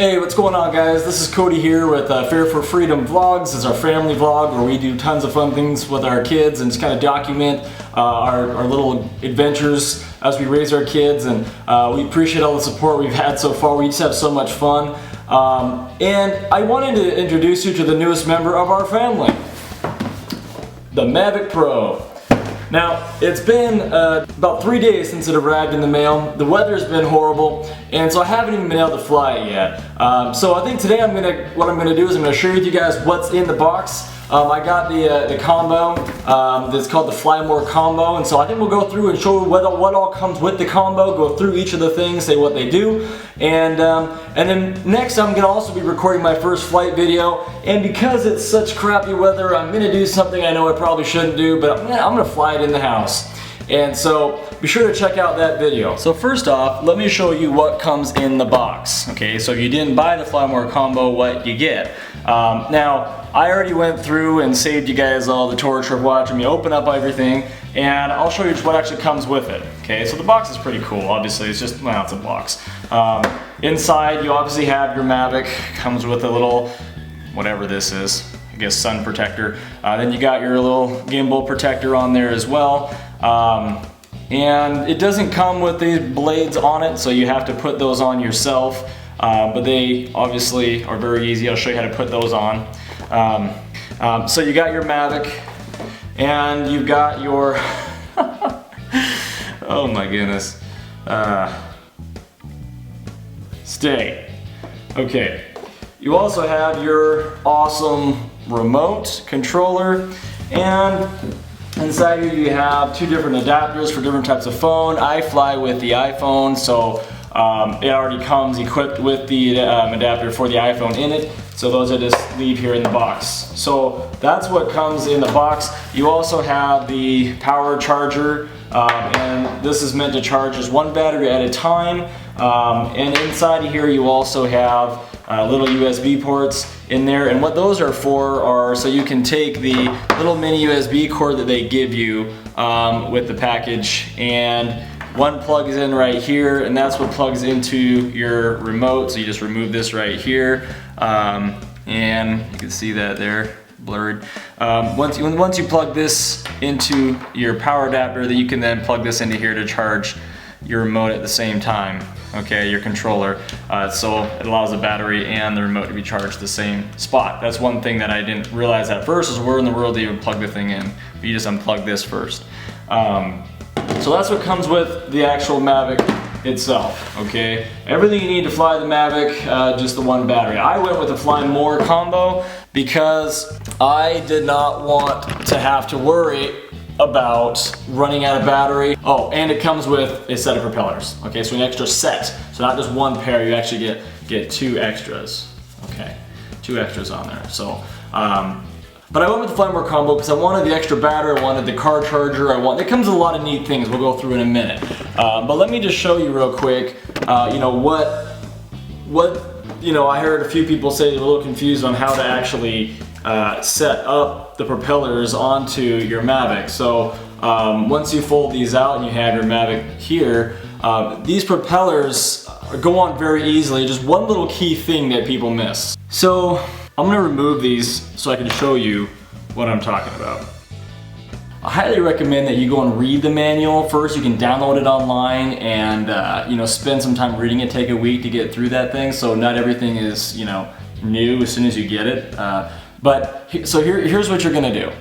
Hey, what's going on, guys? This is Cody here with Fear for Freedom Vlogs. This is our family vlog where we do tons of fun things with our kids and just kind of document our little adventures as we raise our kids, and we appreciate all the support we've had so far. We just have so much fun. And I wanted to introduce you to the newest member of our family, the MAVIC Pro. Now, it's been about 3 days since it arrived in the mail. The weather's been horrible, and so I haven't even been able to fly it yet. So I think today what I'm gonna do is I'm gonna share with you guys what's in the box. I got the combo that's called the Flymore combo, and so I think we'll go through and show what all comes with the combo, go through each of the things, say what they do, and then next I'm gonna also be recording my first flight video. And because it's such crappy weather, I'm gonna do something I know I probably shouldn't do, but I'm gonna fly it in the house. And so be sure to check out that video. So first off, let me show you what comes in the box. Okay, so if you didn't buy the Flymore combo, what you get. Now, I already went through and saved you guys all the torture of watching me open up everything, and I'll show you what actually comes with it. Okay, so the box is pretty cool. Obviously, it's just, well, it's a box. Inside, you obviously have your MAVIC. Comes with a little, whatever this is, I guess sun protector. Then you got your little gimbal protector on there as well. And it doesn't come with these blades on it, so you have to put those on yourself. But they obviously are very easy. I'll show you how to put those on. So you got your MAVIC, and you've got your oh my goodness, stay. Okay, you also have your awesome remote controller, and inside here you have two different adapters for different types of phone. I fly with the iPhone, so it already comes equipped with the adapter for the iPhone in it, so those I just leave here in the box. So that's what comes in the box. You also have the power charger, and this is meant to charge just one battery at a time. And inside of here you also have little USB ports in there, and what those are for are so you can take the little mini USB cord that they give you with the package, and one plug is in right here, and that's what plugs into your remote. So you just remove this right here, and you can see that there, blurred. Once you plug this into your power adapter, then you can then plug this into here to charge your remote at the same time. Okay, your controller. So it allows the battery and the remote to be charged at the same spot. That's one thing that I didn't realize at first, is where in the world do you plug the thing in? But you just unplug this first. So that's what comes with the actual MAVIC itself, okay? Everything you need to fly the MAVIC, just the one battery. I went with the Flymore combo because I did not want to have to worry about running out of battery. Oh, and it comes with a set of propellers, okay? So an extra set, so not just one pair, you actually get two extras, okay? Two extras on there, so. But I went with the Flymore combo because I wanted the extra battery, I wanted the car charger, it comes with a lot of neat things we'll go through in a minute. But let me just show you real quick, you know, I heard a few people say they were a little confused on how to actually set up the propellers onto your MAVIC. So once you fold these out and you have your MAVIC here, these propellers go on very easily, just one little key thing that people miss. So I'm gonna remove these so I can show you what I'm talking about. I highly recommend that you go and read the manual first. You can download it online and you know, spend some time reading it. Take a week to get through that thing, so not everything is, you know, new as soon as you get it. So here's what you're gonna do.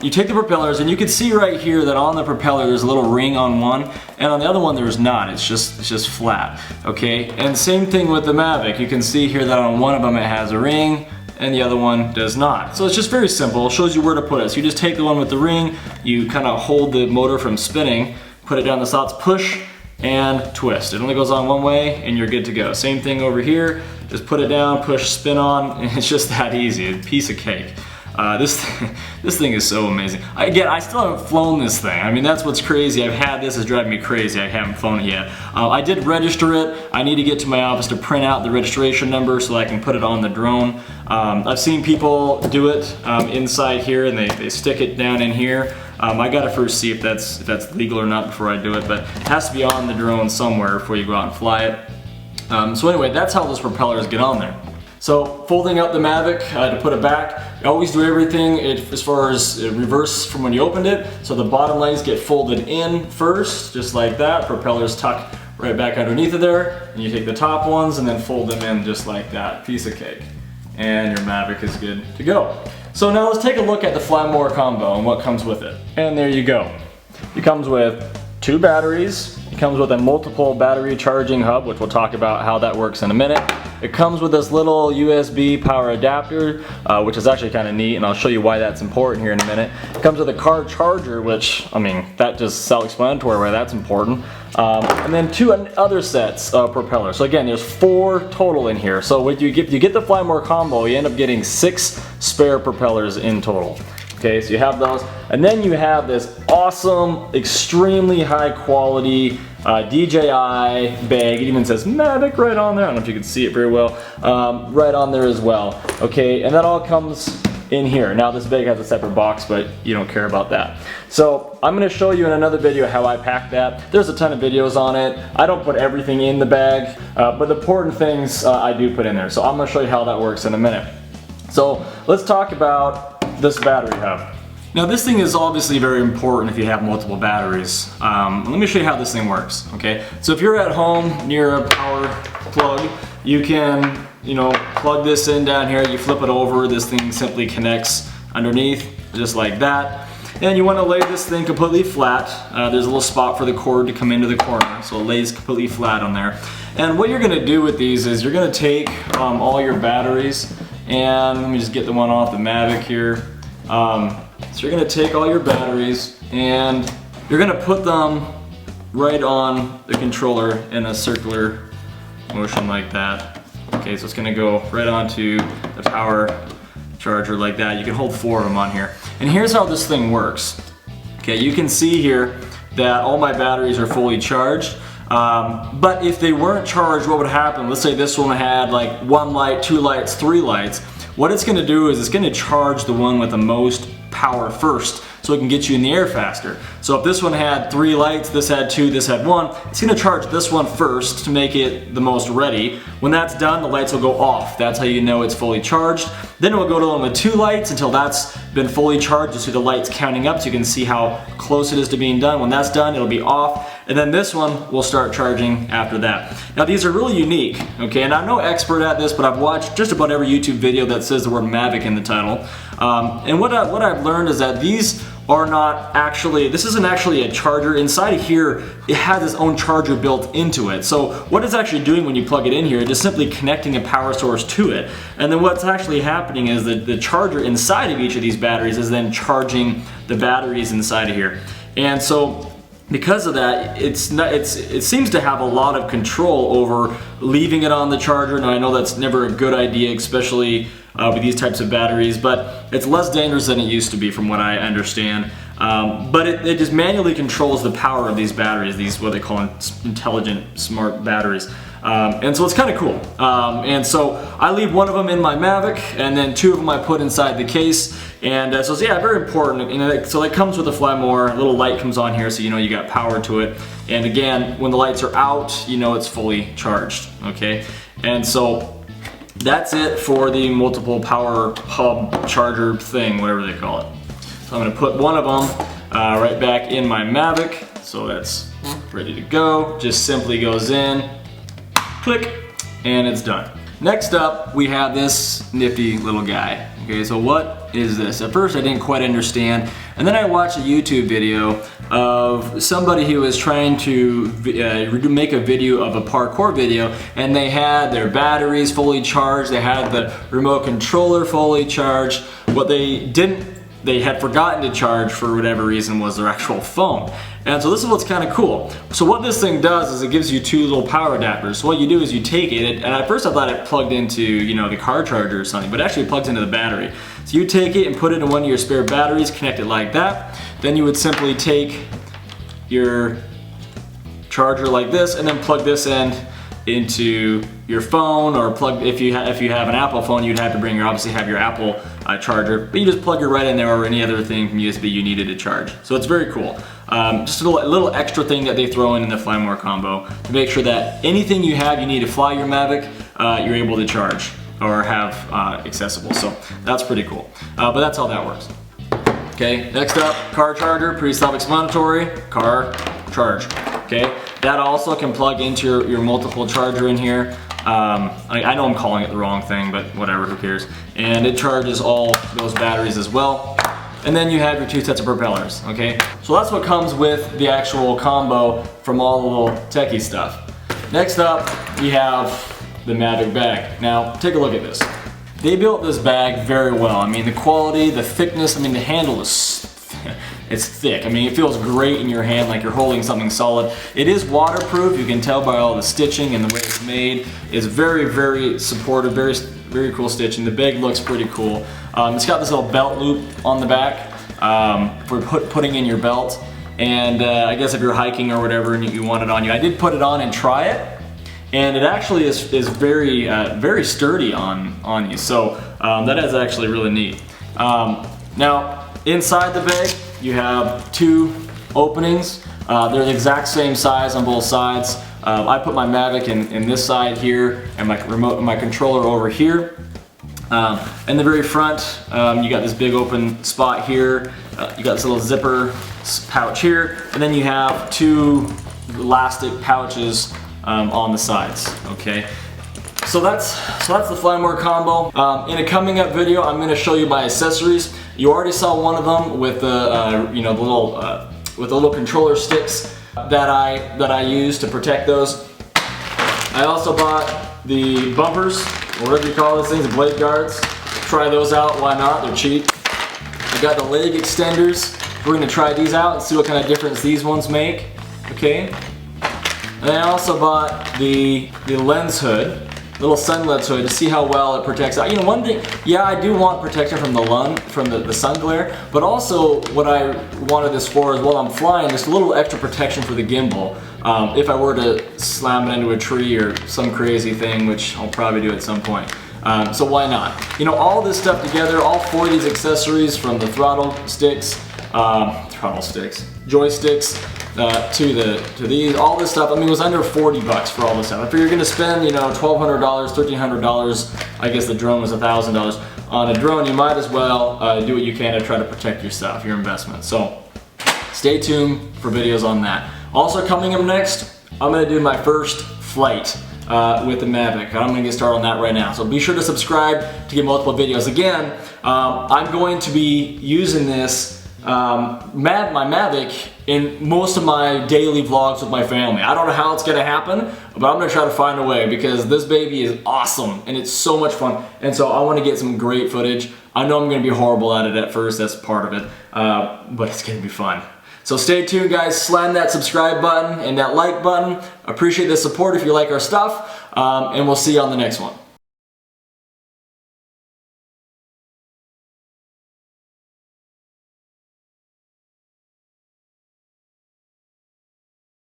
You take the propellers, and you can see right here that on the propeller there's a little ring on one, and on the other one there's not. It's just flat, okay? And same thing with the MAVIC. You can see here that on one of them it has a ring, and the other one does not. So it's just very simple. It shows you where to put it. So you just take the one with the ring, you kind of hold the motor from spinning, put it down the slots, push, and twist. It only goes on one way, and you're good to go. Same thing over here. Just put it down, push, spin on, and it's just that easy. A piece of cake. This thing is so amazing. Again, I still haven't flown this thing. I mean, that's what's crazy. I've had this, it's driving me crazy. I haven't flown it yet. I did register it. I need to get to my office to print out the registration number so that I can put it on the drone. I've seen people do it inside here, and they stick it down in here. I gotta first see if that's legal or not before I do it, but it has to be on the drone somewhere before you go out and fly it. So anyway, that's how those propellers get on there. So folding up the Mavic to put it back, I always do everything as far as reverse from when you opened it. So the bottom legs get folded in first, just like that. Propellers tuck right back underneath of there. And you take the top ones and then fold them in just like that. Piece of cake. And your Mavic is good to go. So now let's take a look at the Flymore combo and what comes with it. And there you go. It comes with 2 batteries. It comes with a multiple battery charging hub, which we'll talk about how that works in a minute. It comes with this little USB power adapter, which is actually kind of neat, and I'll show you why that's important here in a minute. It comes with a car charger, which, I mean, that just self-explanatory why that's important. And then 2 other sets of propellers. So again, there's 4 total in here. So if you get the Flymore combo, you end up getting 6 spare propellers in total. Okay, so you have those, and then you have this awesome, extremely high quality DJI bag. It even says Mavic right on there. I don't know if you can see it very well. Right on there as well. Okay, and that all comes in here. Now this bag has a separate box, but you don't care about that. So I'm going to show you in another video how I pack that. There's a ton of videos on it. I don't put everything in the bag, but the important things I do put in there. So I'm going to show you how that works in a minute. So let's talk about this battery hub. Now this thing is obviously very important if you have multiple batteries. Let me show you how this thing works, okay? So if you're at home near a power plug, you can, plug this in down here, you flip it over, this thing simply connects underneath, just like that. And you want to lay this thing completely flat. There's a little spot for the cord to come into the corner, so it lays completely flat on there. And what you're gonna do with these is you're gonna take all your batteries, and let me just get the one off the Mavic here. So you're gonna take all your batteries and you're gonna put them right on the controller in a circular motion like that. Okay, so it's gonna go right onto the power charger like that. You can hold 4 of them on here. And here's how this thing works. Okay, you can see here that all my batteries are fully charged. But if they weren't charged, what would happen? Let's say this one had like 1 light, 2 lights, 3 lights. What it's gonna do is it's gonna charge the one with the most power first, so it can get you in the air faster. So if this one had 3 lights, this had 2, this had 1, it's gonna charge this one first to make it the most ready. When that's done, the lights will go off. That's how you know it's fully charged. Then it will go to the one with 2 lights until that's been fully charged. You see the lights counting up so you can see how close it is to being done. When that's done, it'll be off. And then this one will start charging after that. Now these are really unique, okay? And I'm no expert at this, but I've watched just about every YouTube video that says the word Mavic in the title. And what I've learned is that these are not actually, this isn't actually a charger. Inside of here, it has its own charger built into it. So what it's actually doing when you plug it in here, it's just simply connecting a power source to it. And then what's actually happening is that the charger inside of each of these batteries is then charging the batteries inside of here. And so because of that, it seems to have a lot of control over leaving it on the charger. Now I know that's never a good idea, especially with these types of batteries, but it's less dangerous than it used to be from what I understand. But it just manually controls the power of these batteries, these what they call intelligent smart batteries. And so it's kind of cool. And so I leave one of them in my Mavic, and then 2 of them I put inside the case. And so yeah, very important. So that comes with the Flymore. A little light comes on here, so you know you got power to it. And again, when the lights are out, you know it's fully charged. Okay, and so that's it for the multiple power hub charger thing, whatever they call it. So I'm going to put one of them right back in my Mavic. So that's ready to go. Just simply goes in. Click, and it's done. Next up, we have this nifty little guy. Okay, so what is this? At first I didn't quite understand, and then I watched a YouTube video of somebody who was trying to make a video of a parkour video, and they had their batteries fully charged, they had the remote controller fully charged. What they had forgotten to charge for whatever reason was their actual phone. And so this is what's kind of cool. So what this thing does is it gives you 2 little power adapters. So what you do is you take it, and at first I thought it plugged into, the car charger or something, but actually it plugs into the battery. So you take it and put it in one of your spare batteries, connect it like that. Then you would simply take your charger like this and then plug this end into your phone, or plug, if you have an Apple phone, you'd have to obviously have your Apple charger, but you just plug it right in there or any other thing from USB you needed to charge. So it's very cool. Just a little extra thing that they throw in the Flymore combo to make sure that anything you need to fly your Mavic, you're able to charge or have accessible. So that's pretty cool. But that's how that works. Okay, next up, car charger, pretty self-explanatory, car charge. Okay, that also can plug into your multiple charger in here. I know I'm calling it the wrong thing, but whatever, who cares. And it charges all those batteries as well. And then you have your 2 sets of propellers, okay? So that's what comes with the actual combo from all the little techie stuff. Next up, we have the Mavic bag. Now, take a look at this. They built this bag very well. I mean, the quality, the thickness, I mean, the handle is it's thick. I mean, it feels great in your hand like you're holding something solid. It is waterproof. You can tell by all the stitching and the way it's made. It's very, very supportive, very cool stitching. The bag looks pretty cool. It's got this little belt loop on the back for putting in your belt. And I guess if you're hiking or whatever and you want it on you, I did put it on and try it. And it actually is very, very sturdy on you. So that is actually really neat. Now, inside the bag, you have 2 openings. They're the exact same size on both sides. I put my Mavic in this side here and my controller over here. In the very front, you got this big open spot here. You got this little zipper pouch here, and then you have 2 elastic pouches on the sides. Okay. So that's the Flymore combo. In a coming up video, I'm going to show you my accessories. You already saw one of them with the with the little controller sticks that I use to protect those. I also bought the bumpers, or whatever you call those things, the blade guards. Try those out. Why not? They're cheap. I got the leg extenders. We're going to try these out and see what kind of difference these ones make. Okay. And I also bought the lens hood. Little sun lens hood to see how well it protects. You know, one thing, yeah, I do want protection from the sun glare, but also what I wanted this for is while I'm flying, just a little extra protection for the gimbal. If I were to slam it into a tree or some crazy thing, which I'll probably do at some point. So why not? You know, all this stuff together, all 4 of these accessories, from the throttle sticks, joysticks, to these, all this stuff. I mean, it was under 40 bucks for all this stuff. If you're gonna spend, you know, $1,200, $1,300, I guess the drone was $1,000 on a drone, you might as well do what you can to try to protect yourself, your investment. So stay tuned for videos on that. Also coming up next, I'm gonna do my first flight with the Mavic. I'm gonna get started on that right now. So be sure to subscribe to get multiple videos. Again, I'm going to be using this my Mavic in most of my daily vlogs with my family. I don't know how it's gonna happen, but I'm gonna try to find a way because this baby is awesome and it's so much fun. And so I want to get some great footage. I know I'm gonna be horrible at it at first, that's part of it, but it's gonna be fun. So stay tuned, guys. Slam that subscribe button and that like button. Appreciate the support if you like our stuff, and we'll see you on the next one.